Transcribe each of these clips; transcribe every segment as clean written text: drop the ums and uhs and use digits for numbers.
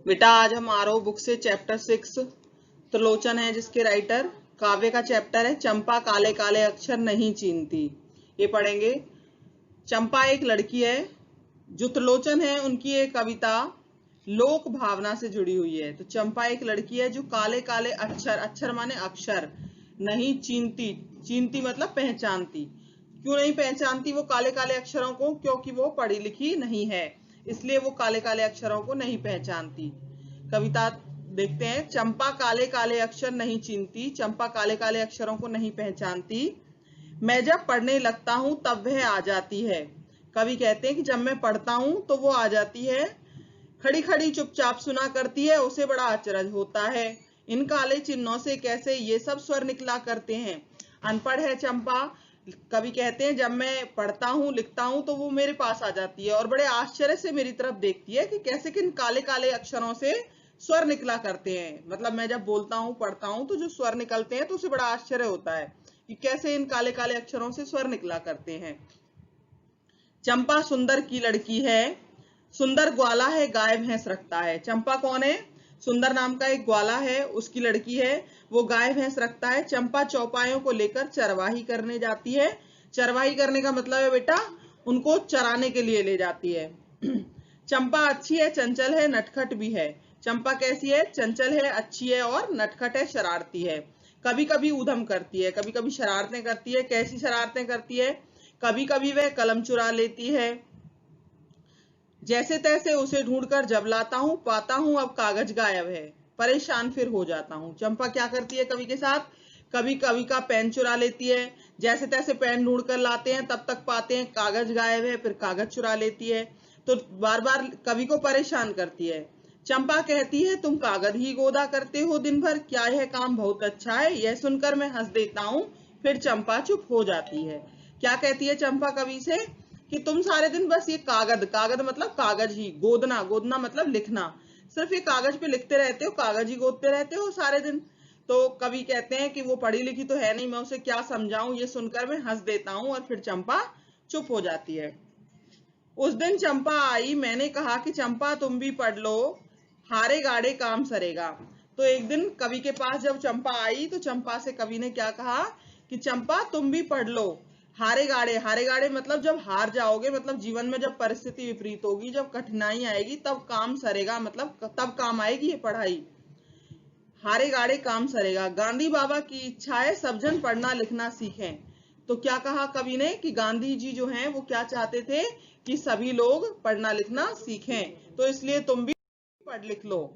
बेटा आज हम आरओ बुक से चैप्टर 6 त्रिलोचन है जिसके राइटर काव्य का चैप्टर है चंपा काले काले अक्षर नहीं चीनती, ये पढ़ेंगे। चंपा एक लड़की है। जो त्रिलोचन है उनकी एक कविता लोक भावना से जुड़ी हुई है। तो चंपा एक लड़की है जो काले काले अक्षर, अक्षर माने अक्षर, नहीं चीनती, चीनती मतलब पहचानती। क्यों नहीं पहचानती वो काले काले अक्षरों को? क्योंकि वो पढ़ी लिखी नहीं है, इसलिए वो काले काले अक्षरों को नहीं पहचानती। कविता देखते हैं। चंपा काले काले अक्षर नहीं चीनती, चंपा काले काले अक्षरों को नहीं पहचानती। मैं जब पढ़ने लगता हूं तब वह आ जाती है। कवि कहते हैं कि जब मैं पढ़ता हूं तो वो आ जाती है। खड़ी खड़ी चुपचाप सुना करती है, उसे बड़ा अचरज होता है। इन काले चिन्हों से कैसे ये सब स्वर निकला करते हैं। अनपढ़ है चंपा। कवि कहते हैं जब मैं पढ़ता हूँ लिखता हूँ तो वो मेरे पास आ जाती है और बड़े आश्चर्य से मेरी तरफ देखती है कि कैसे किन काले काले अक्षरों से स्वर निकला करते हैं। मतलब मैं जब बोलता हूँ पढ़ता हूँ तो जो स्वर निकलते हैं तो उसे बड़ा आश्चर्य होता है कि कैसे इन काले काले अक्षरों से स्वर निकला करते हैं। चंपा सुंदर की लड़की है। सुंदर ग्वाला है, गाय भैंस रखता है। चंपा कौन है? सुंदर नाम का एक ग्वाला है, उसकी लड़की है, वो गाय भैंस रखता है। चंपा चौपायों को लेकर चरवाही करने जाती है। चरवाही करने का मतलब है बेटा उनको चराने के लिए ले जाती है। चंपा अच्छी है, चंचल है, नटखट भी है। चंपा कैसी है? चंचल है, अच्छी है और नटखट है, शरारती है। कभी कभी ऊधम करती है, कभी कभी शरारतें करती है। कैसी शरारतें करती है? कभी कभी वह कलम चुरा लेती है। जैसे तैसे उसे ढूंढकर जब लाता हूँ पाता हूँ अब कागज गायब है। परेशान फिर हो जाता हूँ। चंपा क्या करती है कवि के साथ? कभी कवि का पेन चुरा लेती है। जैसे तैसे पेन ढूंढ कर लाते हैं, तब तक पाते हैं कागज गायब है, फिर कागज चुरा लेती है। तो बार बार कवि को परेशान करती है। चंपा कहती है तुम कागज ही गोदा करते हो दिन भर, क्या यह काम बहुत अच्छा है? यह सुनकर मैं हंस देता हूँ, फिर चंपा चुप हो जाती है। क्या कहती है चंपा कवि से? कि तुम सारे दिन बस ये कागज, कागज मतलब कागज ही, गोदना, गोदना मतलब लिखना, सिर्फ ये कागज पे लिखते रहते हो, कागज ही गोदते रहते हो सारे दिन। तो कवि कहते हैं कि वो पढ़ी लिखी तो है नहीं, मैं उसे क्या समझाऊं, ये सुनकर मैं हंस देता हूं और फिर चंपा चुप हो जाती है। उस दिन चंपा आई, मैंने कहा कि चंपा तुम भी पढ़ लो, हारे गाड़े काम सरेगा। तो एक दिन कवि के पास जब चंपा आई तो चंपा से कवि ने क्या कहा कि चंपा तुम भी पढ़ लो, हारे गाड़े, हारे गाड़े मतलब जब हार जाओगे, मतलब जीवन में जब परिस्थिति विपरीत होगी, जब कठिनाई आएगी तब काम सरेगा, मतलब तब काम आएगी ये पढ़ाई। हारे गाड़े काम सरेगा। गांधी बाबा की इच्छा है सब जन पढ़ना लिखना सीखें। तो क्या कहा कवि ने कि गांधी जी जो हैं वो क्या चाहते थे कि सभी लोग पढ़ना लिखना सीखें, तो इसलिए तुम भी पढ़ लिख लो।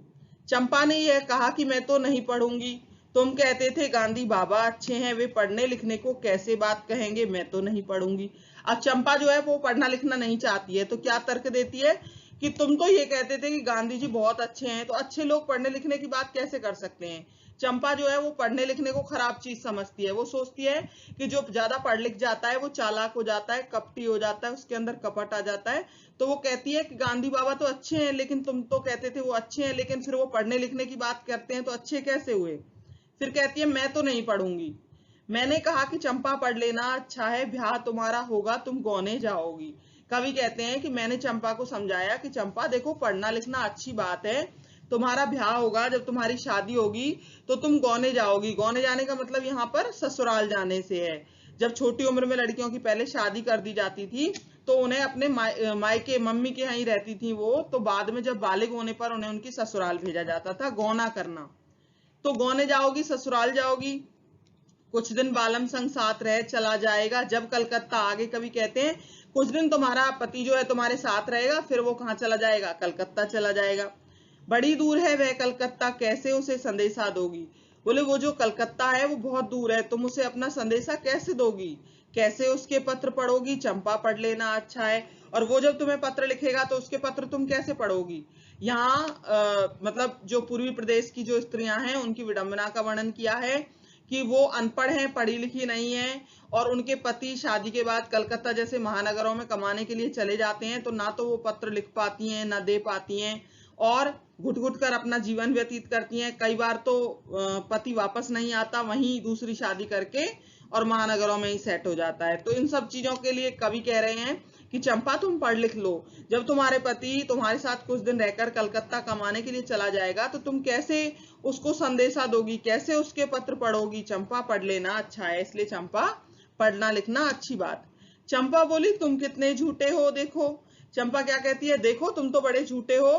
चंपा ने यह कहा कि मैं तो नहीं पढ़ूंगी, तुम कहते थे गांधी बाबा अच्छे हैं, वे पढ़ने लिखने को कैसे बात कहेंगे, मैं तो नहीं पढ़ूंगी। अब चंपा जो है वो पढ़ना लिखना नहीं चाहती है, तो क्या तर्क देती है कि तुम तो ये कहते थे कि गांधी जी बहुत अच्छे हैं, तो अच्छे लोग पढ़ने लिखने की बात कैसे कर सकते हैं। चंपा जो है वो पढ़ने लिखने को खराब चीज समझती है। वो सोचती है कि जो ज्यादा पढ़ लिख जाता है वो चालाक हो जाता है, कपटी हो जाता है, उसके अंदर कपट आ जाता है। तो वो कहती है कि गांधी बाबा तो अच्छे हैं, लेकिन तुम तो कहते थे वो अच्छे हैं, लेकिन फिर वो पढ़ने लिखने की बात करते हैं तो अच्छे कैसे हुए। फिर कहती है मैं तो नहीं पढ़ूंगी। मैंने कहा कि चंपा पढ़ लेना, अच्छा है ब्याह तुम्हारा होगा, तुम गौने जाओगी। कवि कहते हैं कि मैंने चंपा को समझाया कि चंपा देखो पढ़ना लिखना अच्छी बात है, तुम्हारा ब्याह होगा, जब तुम्हारी शादी होगी तो तुम गौने जाओगी। गौने जाने का मतलब यहाँ पर ससुराल जाने से है। जब छोटी उम्र में लड़कियों की पहले शादी कर दी जाती थी तो उन्हें अपने मायके मम्मी के यहाँ ही रहती थी वो, तो बाद में जब बालिग होने पर उन्हें उनकी ससुराल भेजा जाता था गौना करना। तो गौने जाओगी, ससुराल जाओगी, कुछ दिन बालम संग साथ रह चला जाएगा, जब कलकत्ता आगे। कवि कहते हैं कुछ दिन तुम्हारा पति जो है तुम्हारे साथ रहेगा, फिर वो कहाँ चला जाएगा? कलकत्ता चला जाएगा। बड़ी दूर है वह कलकत्ता, कैसे उसे संदेशा दोगी? बोले वो जो कलकत्ता है वो बहुत दूर है, तुम उसे अपना संदेशा कैसे दोगी? कैसे उसके पत्र पढ़ोगी? चंपा पढ़ लेना, अच्छा है। और वो जब तुम्हें पत्र लिखेगा तो उसके पत्र तुम कैसे पढ़ोगी? यहाँ मतलब जो पूर्वी प्रदेश की जो स्त्रियां हैं उनकी विडंबना का वर्णन किया है कि वो अनपढ़ हैं, पढ़ी लिखी नहीं है, और उनके पति शादी के बाद कलकत्ता जैसे महानगरों में कमाने के लिए चले जाते हैं, तो ना तो वो पत्र लिख पाती हैं ना दे पाती हैं, और घुट घुट कर अपना जीवन व्यतीत करती हैं। कई बार तो पति वापस नहीं आता, वहीं दूसरी शादी करके और महानगरों में ही सेट हो जाता है। तो इन सब चीजों के लिए कवि कह रहे हैं कि चंपा तुम पढ़ लिख लो। जब तुम्हारे पति तुम्हारे साथ कुछ दिन रहकर कलकत्ता कमाने के लिए चला जाएगा तो तुम कैसे उसको संदेशा दोगी, कैसे उसके पत्र पढ़ोगी। चंपा पढ़ लेना अच्छा है, इसलिए चंपा पढ़ना लिखना अच्छी बात। चंपा बोली तुम कितने झूठे हो देखो। चंपा क्या कहती है, देखो तुम तो बड़े झूठे हो,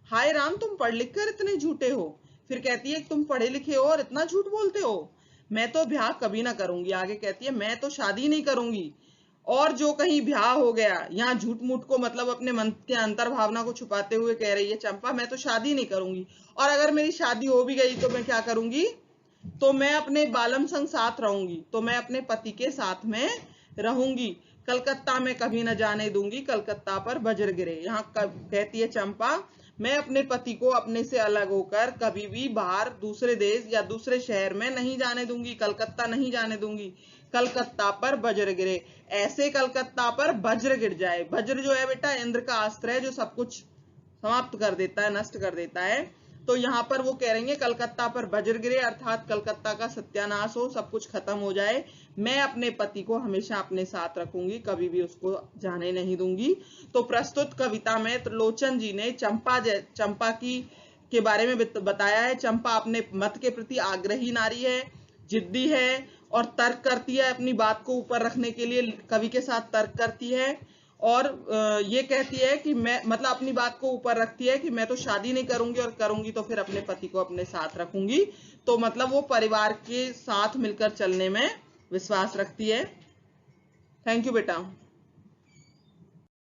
हाय राम तुम पढ़ लिख कर इतने झूठे हो। फिर कहती है तुम पढ़े लिखे हो और इतना झूठ बोलते हो, मैं तो ब्याह कभी ना करूंगी। आगे कहती है मैं तो शादी नहीं करूंगी, और जो कहीं ब्याह हो गया, यहाँ झूठ मूठ को मतलब अपने मन के अंतर भावना को छुपाते हुए कह रही है चंपा मैं तो शादी नहीं करूंगी, और अगर मेरी शादी हो भी गई तो मैं क्या करूंगी, तो मैं अपने बालम संग साथ रहूंगी, तो मैं अपने पति के साथ में रहूंगी, कलकत्ता में कभी न जाने दूंगी, कलकत्ता पर वज्र गिरे। यहाँ कहती है चंपा मैं अपने पति को अपने से अलग होकर कभी भी बाहर दूसरे देश या दूसरे शहर में नहीं जाने दूंगी, कलकत्ता नहीं जाने दूंगी, कलकत्ता पर वज्र गिरे, ऐसे कलकत्ता पर वज्र गिर जाए। वज्र जो है बेटा इंद्र का अस्त्र है जो सब कुछ समाप्त कर देता है, नष्ट कर देता है। तो यहाँ पर वो कह रही है कलकत्ता पर वज्र गिरे अर्थात कलकत्ता का सत्यानाश हो, सब कुछ खत्म हो जाए, मैं अपने पति को हमेशा अपने साथ रखूंगी, कभी भी उसको जाने नहीं दूंगी। तो प्रस्तुत कविता में त्रिलोचन जी ने चंपा की के बारे में बताया है। चंपा अपने मत के प्रति आग्रही नारी है, जिद्दी है और तर्क करती है, अपनी बात को ऊपर रखने के लिए कवि के साथ तर्क करती है, और ये कहती है कि मैं मतलब अपनी बात को ऊपर रखती है कि मैं तो शादी नहीं करूंगी, और करूंगी तो फिर अपने पति को अपने साथ रखूंगी। तो मतलब वो परिवार के साथ मिलकर चलने में विश्वास रखती है। थैंक यू बेटा।